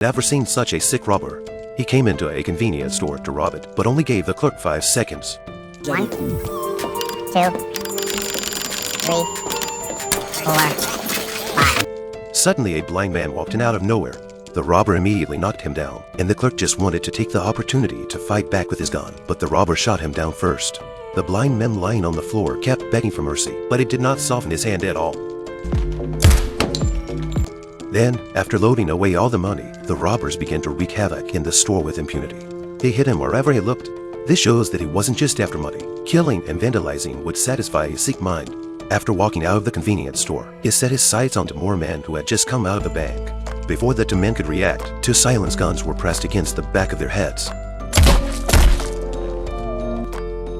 Never seen such a sick robber. He came into a convenience store to rob it, but only gave the clerk 5 seconds. 1, 2, 3, 4, 5. Suddenly a blind man walked in out of nowhere. The robber immediately knocked him down, and the clerk just wanted to take the opportunity to fight back with his gun, but the robber shot him down first. The blind man lying on the floor kept begging for mercy, but it did not soften his hand at all. Then, after loading away all the money, the robbers began to wreak havoc in the store with impunity. They hit him wherever he looked. This shows that he wasn't just after money. Killing and vandalizing would satisfy his sick mind. After walking out of the convenience store, he set his sights onto more men who had just come out of the bank. Before the two men could react, 2 silenced guns were pressed against the back of their heads.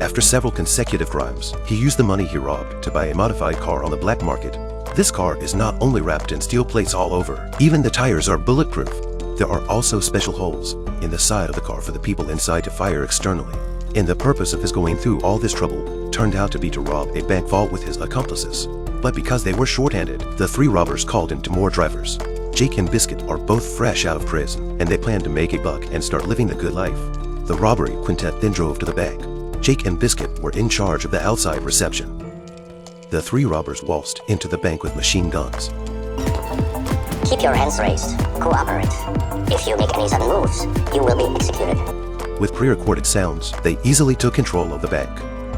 After several consecutive crimes, he used the money he robbed to buy a modified car on the black market. This car is not only wrapped in steel plates all over, even the tires are bulletproof. There are also special holes in the side of the car for the people inside to fire externally. And the purpose of his going through all this trouble turned out to be to rob a bank vault with his accomplices. But because they were short-handed, the 3 robbers called in to more drivers. Jake and Biscuit are both fresh out of prison, and they plan to make a buck and start living the good life. The robbery quintet then drove to the bank. Jake and Biscuit were in charge of the outside reception. The 3 robbers waltzed into the bank with machine guns. Keep your hands raised. Cooperate. If you make any sudden moves, you will be executed. With pre-recorded sounds, they easily took control of the bank.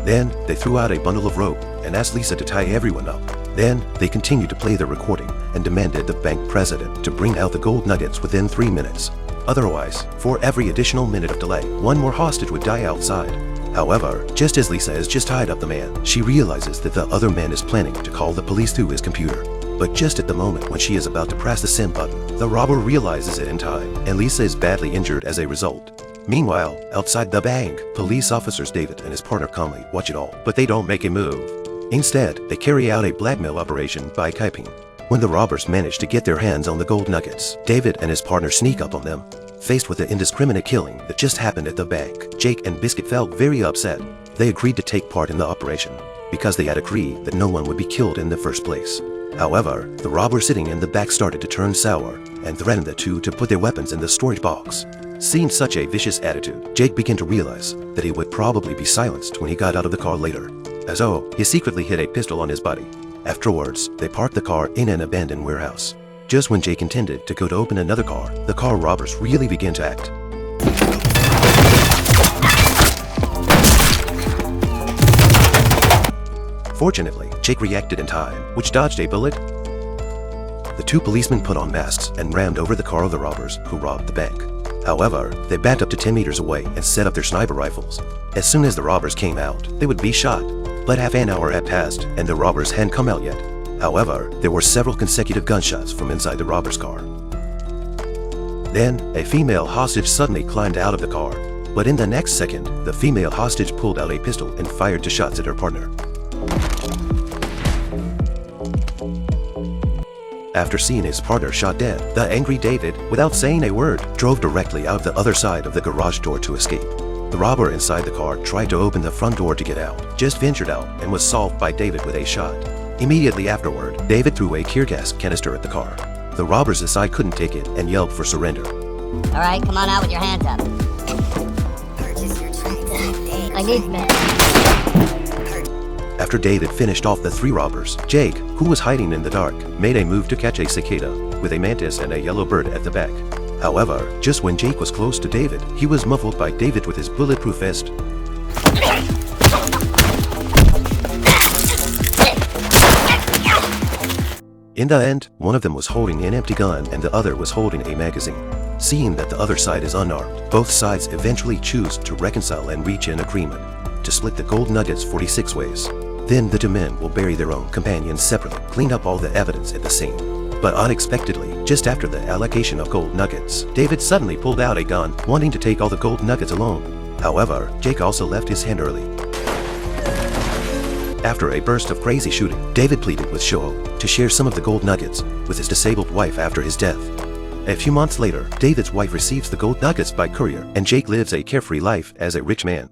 Then, they threw out a bundle of rope and asked Lisa to tie everyone up. Then, they continued to play their recording and demanded the bank president to bring out the gold nuggets within 3 minutes. Otherwise, for every additional minute of delay, 1 more hostage would die outside. However, just as Lisa has just tied up the man, she realizes that the other man is planning to call the police through his computer. But just at the moment when she is about to press the send button, the robber realizes it in time, and Lisa is badly injured as a result. Meanwhile, outside the bank, police officers David and his partner calmly watch it all, but they don't make a move. Instead, they carry out a blackmail operation by kiping. When the robbers manage to get their hands on the gold nuggets, David and his partner sneak up on them. Faced with the indiscriminate killing that just happened at the bank, Jake and Biscuit felt very upset. They agreed to take part in the operation, because they had agreed that no one would be killed in the first place. However, the robbers sitting in the back started to turn sour and threatened the 2 to put their weapons in the storage box. Seeing such a vicious attitude, Jake began to realize that he would probably be silenced when he got out of the car later. As though, he secretly hid a pistol on his body. Afterwards, they parked the car in an abandoned warehouse. Just when Jake intended to go to open another car, the car robbers really began to act. Fortunately, Jake reacted in time, which dodged a bullet. The 2 policemen put on masks and rammed over the car of the robbers who robbed the bank. However, they backed up to 10 meters away and set up their sniper rifles. As soon as the robbers came out, they would be shot. But half an hour had passed and the robbers hadn't come out yet. However, there were several consecutive gunshots from inside the robber's car. Then, a female hostage suddenly climbed out of the car. But in the next second, the female hostage pulled out a pistol and fired 2 shots at her partner. After seeing his partner shot dead, the angry David, without saying a word, drove directly out the other side of the garage door to escape. The robber inside the car tried to open the front door to get out, just ventured out, and was solved by David with a shot. Immediately afterward, David threw a tear gas canister at the car. The robbers inside couldn't take it and yelled for surrender. All right, come on out with your hands up. Purchase your tracks. I need men. After David finished off the 3 robbers, Jake, who was hiding in the dark, made a move to catch a cicada, with a mantis and a yellow bird at the back. However, just when Jake was close to David, he was muffled by David with his bulletproof vest. In the end, one of them was holding an empty gun and the other was holding a magazine. Seeing that the other side is unarmed, both sides eventually choose to reconcile and reach an agreement to split the gold nuggets 46 ways. Then the 2 men will bury their own companions separately, clean up all the evidence at the scene. But unexpectedly, just after the allocation of gold nuggets, David suddenly pulled out a gun, wanting to take all the gold nuggets alone. However, Jake also left his hand early. After a burst of crazy shooting, David pleaded with Shoho to share some of the gold nuggets with his disabled wife after his death. A few months later, David's wife receives the gold nuggets by courier, and Jake lives a carefree life as a rich man.